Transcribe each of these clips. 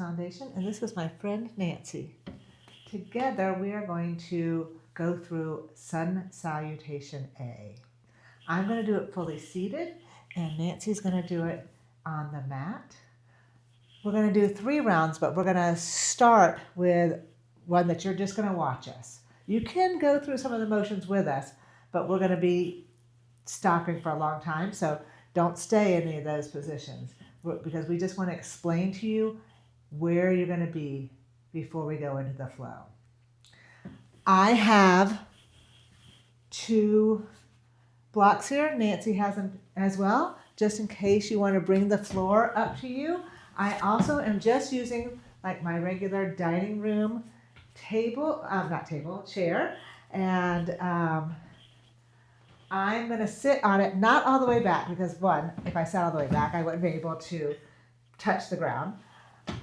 Foundation, and this is my friend Nancy. Together, we are going to go through Sun Salutation A. I'm going to do it fully seated, and Nancy's going to do it on the mat. We're going to do 3 rounds, but we're going to start with one that you're just going to watch us. You can go through some of the motions with us, but we're going to be stopping for a long time, so don't stay in any of those positions because we just want to explain to you where you're going to be before we go into the flow. I have 2 blocks here. Nancy has them as well, just in case you want to bring the floor up to you. I also am just using like my regular dining room chair, and I'm going to sit on it, not all the way back, because one, if I sat all the way back, I wouldn't be able to touch the ground.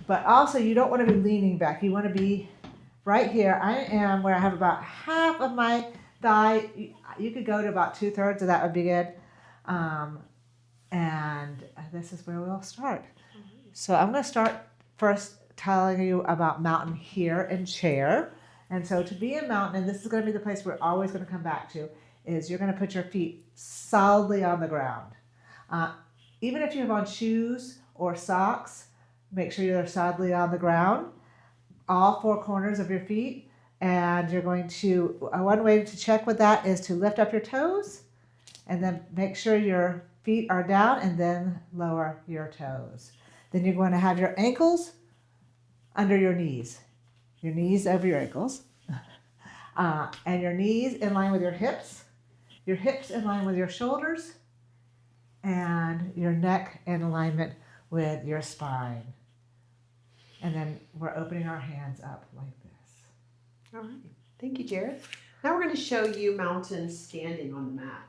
But also, you don't want to be leaning back. You want to be right here. I am where I have about half of my thigh. You could go to about 2/3 of that would be good. And this is where we'll start. So I'm going to start first telling you about mountain here and chair. And so to be in mountain, and this is going to be the place we're always going to come back to, is you're going to put your feet solidly on the ground. Even if you have on shoes or socks, make sure you're solidly on the ground, all 4 corners of your feet. And you're going to, one way to check with that is to lift up your toes and then make sure your feet are down and then lower your toes. Then you're going to have your ankles under your knees over your ankles, and your knees in line with your hips in line with your shoulders, and your neck in alignment with your spine. And then we're opening our hands up like this. All right. Thank you, Jarrett. Now we're going to show you mountain standing on the mat.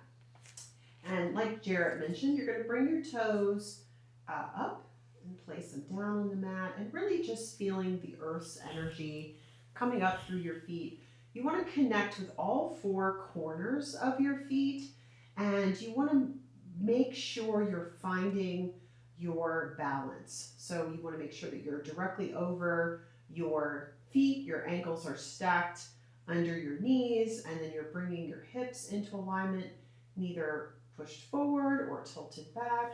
And like Jarrett mentioned, you're going to bring your toes up and place them down on the mat, and really just feeling the earth's energy coming up through your feet. You want to connect with all 4 corners of your feet, and you want to make sure you're finding your balance. So you want to make sure that you're directly over your feet, your ankles are stacked under your knees, and then you're bringing your hips into alignment, neither pushed forward or tilted back.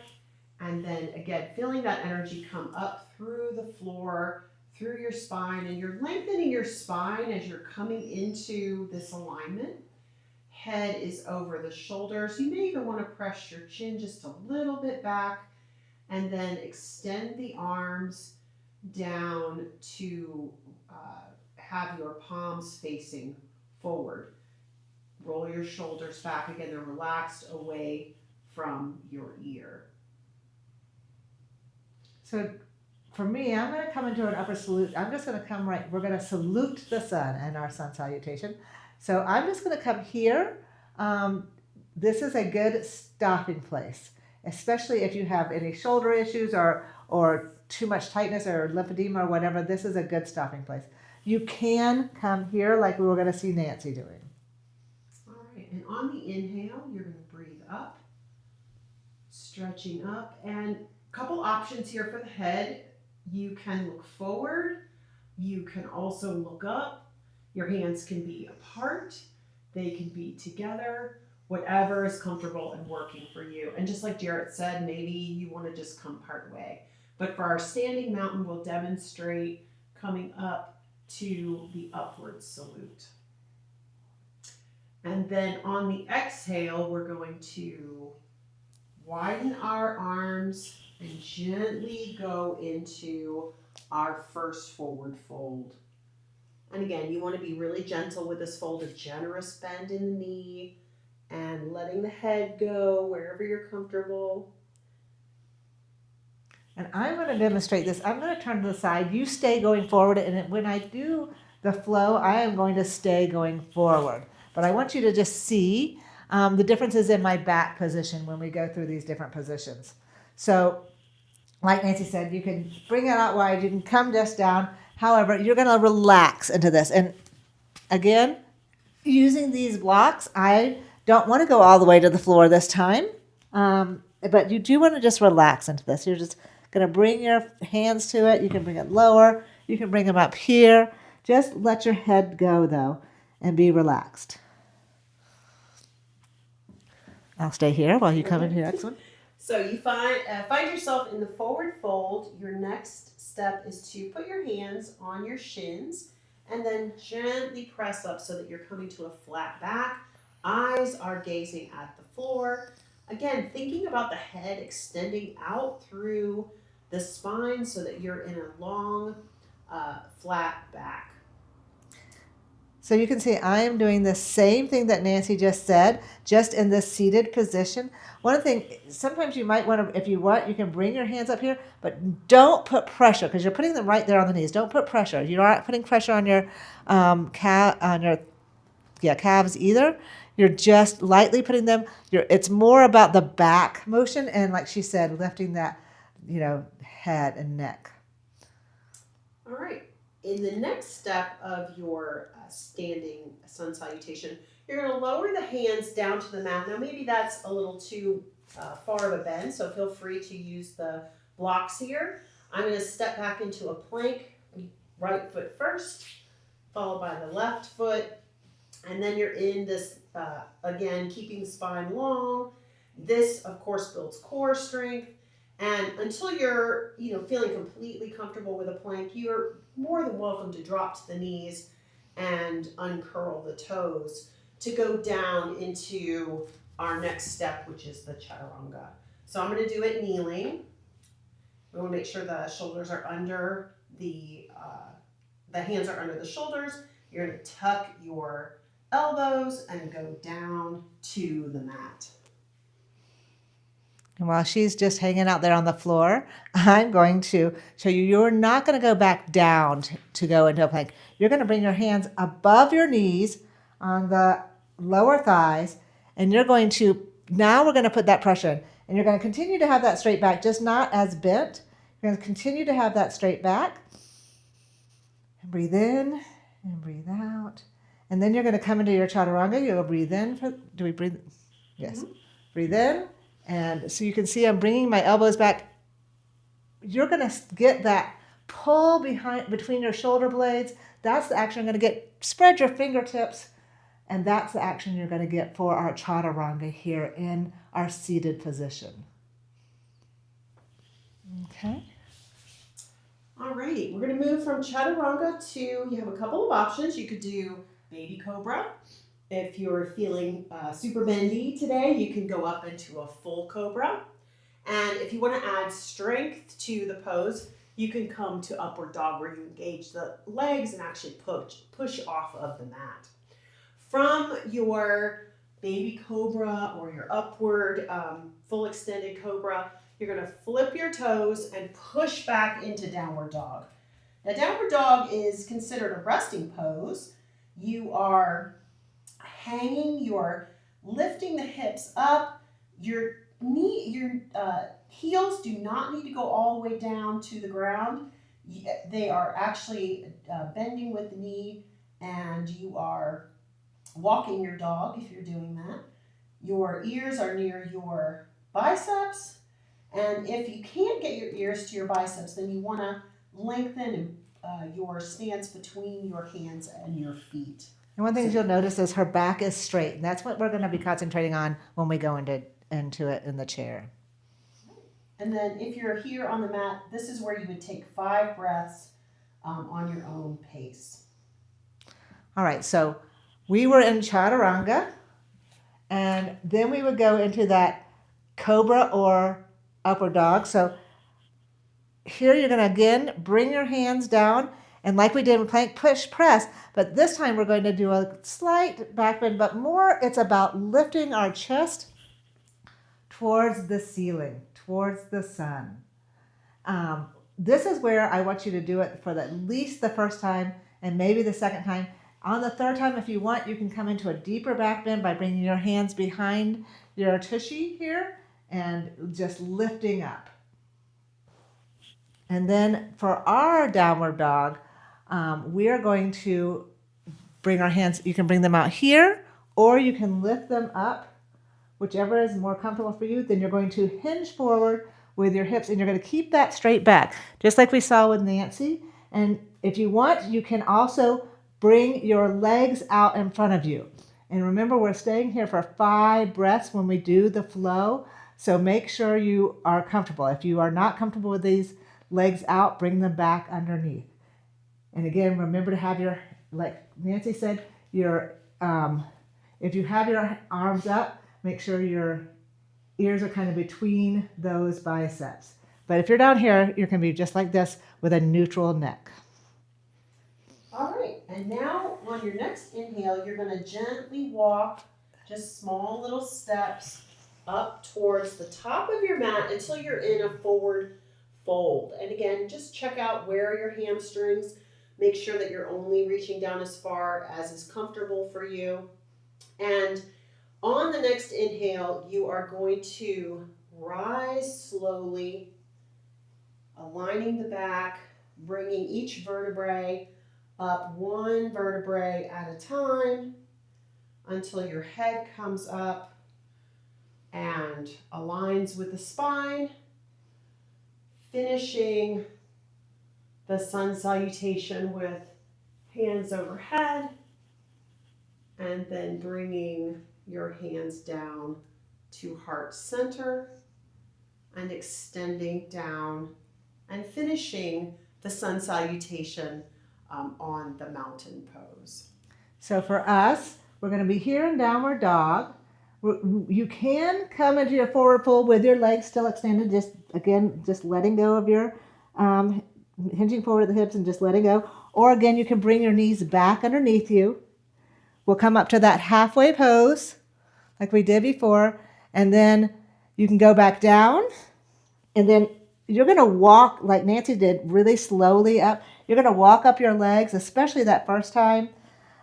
And then again, feeling that energy come up through the floor, through your spine, and you're lengthening your spine as you're coming into this alignment. Head is over the shoulders. You may even want to press your chin just a little bit back, and then extend the arms down to have your palms facing forward. Roll your shoulders back again. They're relaxed away from your ear. So for me, I'm going to come into an upper salute. I'm just going to come right. We're going to salute the sun in our sun salutation. So I'm just going to come here. This is a good stopping place, especially if you have any shoulder issues or too much tightness or lymphedema or whatever. This is a good stopping place. You can come here like we were going to see Nancy doing. All right, and on the inhale, you're going to breathe up, stretching up, and a couple options here for the head. You can look forward. You can also look up. Your hands can be apart. They can be together. Whatever is comfortable and working for you. And just like Jarrett said, maybe you want to just come part way. But for our standing mountain, we'll demonstrate coming up to the upward salute. And then on the exhale, we're going to widen our arms and gently go into our first forward fold. And again, you want to be really gentle with this fold, a generous bend in the knee, and letting the head go wherever you're comfortable. And I'm going to demonstrate this. I'm going to turn to the side. You stay going forward, and when I do the flow, I am going to stay going forward. But I want you to just see the differences in my back position when we go through these different positions. So like Nancy said, you can bring it out wide, you can come just down. However, you're going to relax into this. And again, using these blocks, I don't want to go all the way to the floor this time. But you do want to just relax into this. You're just Gonna bring your hands to it. You can bring it lower. You can bring them up here. Just let your head go though and be relaxed. I'll stay here while you come into the next one. So you find yourself in the forward fold. Your next step is to put your hands on your shins and then gently press up so that you're coming to a flat back. Eyes are gazing at the floor. Again, thinking about the head extending out through the spine so that you're in a long, flat back. So you can see I am doing the same thing that Nancy just said, just in this seated position. One thing, sometimes you might want to, if you want, you can bring your hands up here, but don't put pressure because you're putting them right there on the knees. Don't put pressure. You're not putting pressure on your calves either. You're just lightly putting them. It's more about the back motion and, like she said, lifting that, head and neck. All right. In the next step of your standing sun salutation, you're going to lower the hands down to the mat. Now, maybe that's a little too far of a bend, so feel free to use the blocks here. I'm going to step back into a plank, right foot first, followed by the left foot, and then you're in this, again, keeping the spine long. This, of course, builds core strength. And until you're, feeling completely comfortable with a plank, you're more than welcome to drop to the knees and uncurl the toes to go down into our next step, which is the chaturanga. So I'm going to do it kneeling. We want to make sure the shoulders are under the hands are under the shoulders. You're going to tuck your elbows and go down to the mat. And while she's just hanging out there on the floor, I'm going to show you, you're not going to go back down to go into a plank. You're going to bring your hands above your knees on the lower thighs, and you're going to, now we're going to put that pressure in. And you're going to continue to have that straight back, just not as bent. You're going to continue to have that straight back. And breathe in and breathe out. And then you're going to come into your chaturanga. You'll breathe in. Do we breathe? Yes. Mm-hmm. Breathe in. And so you can see I'm bringing my elbows back. You're going to get that pull between your shoulder blades. That's the action you're going to get. Spread your fingertips. And that's the action you're going to get for our chaturanga here in our seated position. Okay. All right. We're going to move from chaturanga to, you have a couple of options. You could do baby cobra. If you're feeling super bendy today, you can go up into a full cobra. And if you want to add strength to the pose, you can come to upward dog where you engage the legs and actually push off of the mat. From your baby cobra or your upward full extended cobra, you're going to flip your toes and push back into downward dog. Now, downward dog is considered a resting pose. You are hanging, you're lifting the hips up, your heels do not need to go all the way down to the ground. They are actually bending with the knee, and you are walking your dog if you're doing that. Your ears are near your biceps, and if you can't get your ears to your biceps, then you want to lengthen your stance between your hands and your feet. And one thing you'll notice is her back is straight, and that's what we're going to be concentrating on when we go into it in the chair. And then if you're here on the mat, this is where you would take 5 breaths on your own pace. All right, so we were in chaturanga, and then we would go into that cobra or upward dog. So here you're going to, again, bring your hands down, and like we did in plank, push, press. But this time we're going to do a slight back bend, but more it's about lifting our chest towards the ceiling, towards the sun. This is where I want you to do it for at least the first time and maybe the second time. On the third time, if you want, you can come into a deeper back bend by bringing your hands behind your tushy here and just lifting up. And then for our downward dog, we are going to bring our hands, you can bring them out here, or you can lift them up, whichever is more comfortable for you. Then you're going to hinge forward with your hips, and you're going to keep that straight back, just like we saw with Nancy. And if you want, you can also bring your legs out in front of you. And remember, we're staying here for 5 breaths when we do the flow. So make sure you are comfortable. If you are not comfortable with these legs out, bring them back underneath. And again, remember to have your, like Nancy said, your if you have your arms up, make sure your ears are kind of between those biceps. But if you're down here, you're going to be just like this with a neutral neck. All right, and now on your next inhale, you're going to gently walk just small little steps up towards the top of your mat until you're in a forward fold. And again, just check out where your hamstrings. Make sure that you're only reaching down as far as is comfortable for you. And on the next inhale, you are going to rise slowly, aligning the back, bringing each vertebrae up 1 vertebrae at a time until your head comes up and aligns with the spine, finishing the sun salutation with hands overhead, and then bringing your hands down to heart center and extending down and finishing the sun salutation on the mountain pose. So for us, we're going to be here in downward dog. You can come into your forward fold with your legs still extended. Just letting go of your hinging forward at the hips and just letting go. Or again, you can bring your knees back underneath you. We'll come up to that halfway pose like we did before. And then you can go back down. And then you're going to walk like Nancy did really slowly up. You're going to walk up your legs, especially that first time,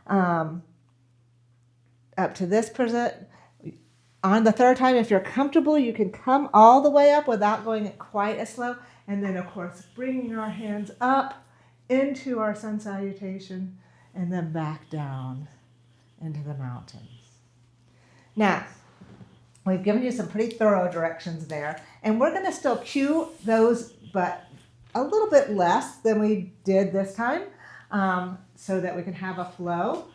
up to this present. On the third time, if you're comfortable, you can come all the way up without going quite as slow. And then, of course, bringing our hands up into our sun salutation and then back down into the mountain. Now, we've given you some pretty thorough directions there. And we're going to still cue those, but a little bit less than we did this time, so that we can have a flow.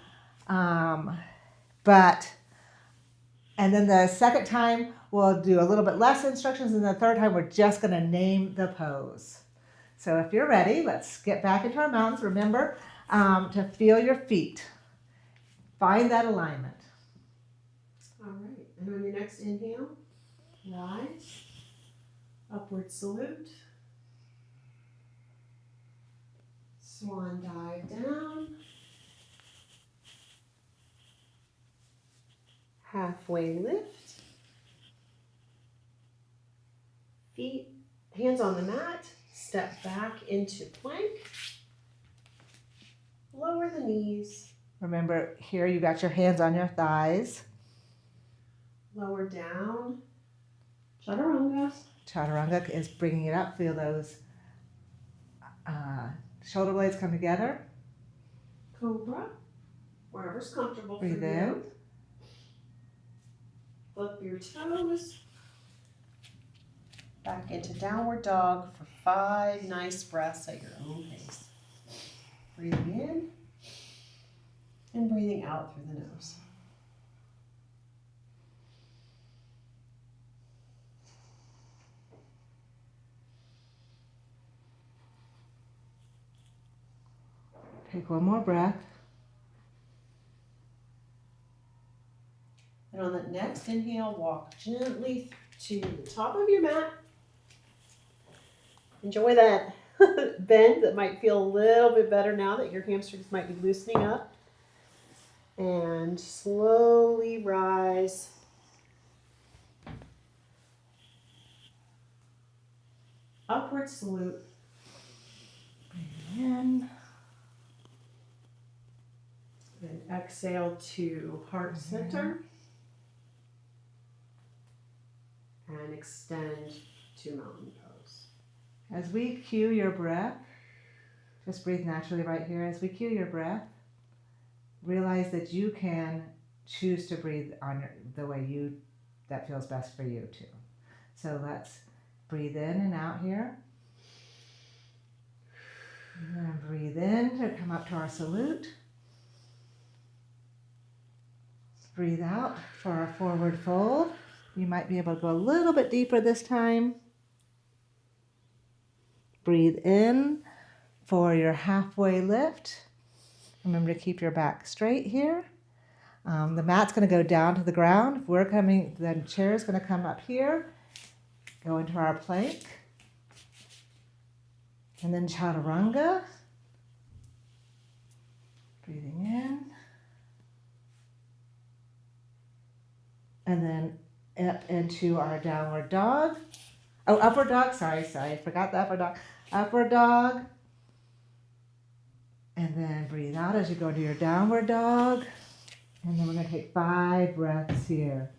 And then the second time, we'll do a little bit less instructions. And the third time, we're just going to name the pose. So if you're ready, let's get back into our mountains. Remember to feel your feet. Find that alignment. All right, and on your next inhale, rise, upward salute, swan dive down, halfway lift, feet, hands on the mat, step back into plank, lower the knees, Remember, here you got your hands on your thighs. lower down, chaturanga. Chaturanga is bringing it up. Feel those shoulder blades come together. Cobra, wherever's comfortable Breathe for you. in. Flip your toes. Back into downward dog for 5 nice breaths at your own pace. Breathing in and breathing out through the nose. Take one more breath. And on the next inhale, walk gently to the top of your mat. Enjoy that bend that might feel a little bit better now that your hamstrings might be loosening up. And slowly rise. Upward salute. Breathe in. And exhale to heart center. And extend to mountain pose. As we cue your breath, just breathe naturally right here. As we cue your breath, realize that you can choose to breathe on the way that feels best for you too. So let's breathe in and out here. And then breathe in to come up to our salute. Breathe out for our forward fold. You might be able to go a little bit deeper this time. Breathe in for your halfway lift. Remember to keep your back straight here. The mat's going to go down to the ground. The chair is going to come up here, go into our plank, and then chaturanga. Breathing in. And then up into our downward dog. Oh, upward dog. Sorry. I forgot the upward dog. Upward dog. And then breathe out as you go into your downward dog. And then we're going to take 5 breaths here.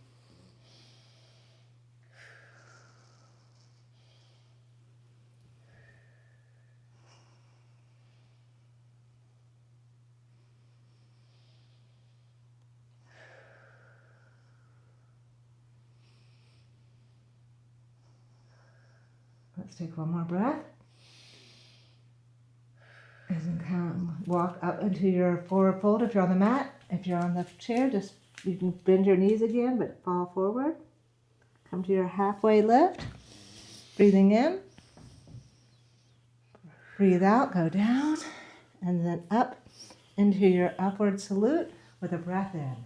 Let's take one more breath. And then walk up into your forward fold if you're on the mat. If you're on the chair, you can bend your knees again, but fall forward. Come to your halfway lift. Breathing in. Breathe out, go down, and then up into your upward salute with a breath in.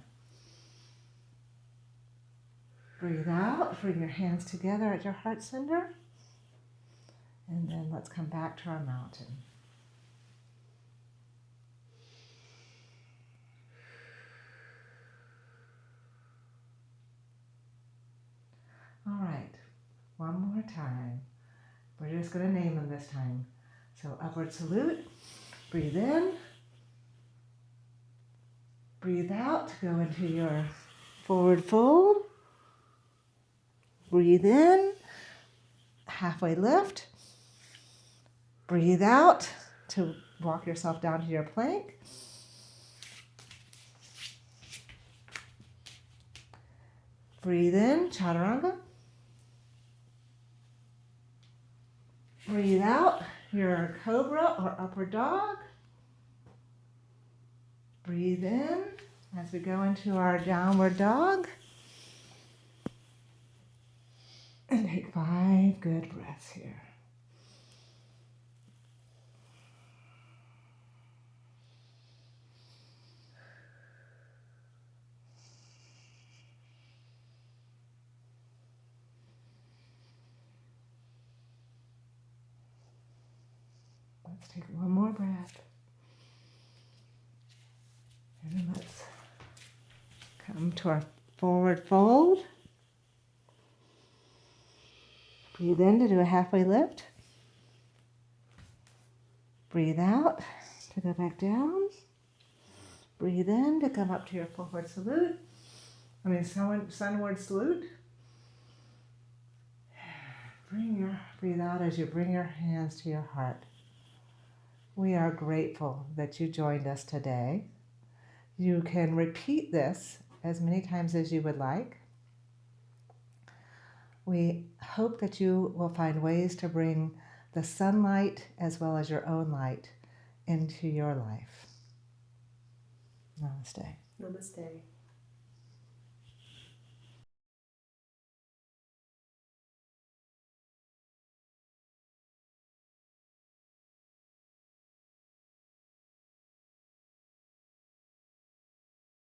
Breathe out, bring your hands together at your heart center. And then let's come back to our mountain. All right, one more time. We're just going to name them this time. So upward salute, breathe in, breathe out to go into your forward fold, breathe in, halfway lift, breathe out to walk yourself down to your plank, breathe in, chaturanga, breathe out, your cobra or upward dog. Breathe in as we go into our downward dog. And take 5 good breaths here. Let's take one more breath. And then let's come to our forward fold. Breathe in to do a halfway lift. Breathe out to go back down. Breathe in to come up to your sunward salute. Breathe out as you bring your hands to your heart. We are grateful that you joined us today. You can repeat this as many times as you would like. We hope that you will find ways to bring the sunlight as well as your own light into your life. Namaste. Namaste.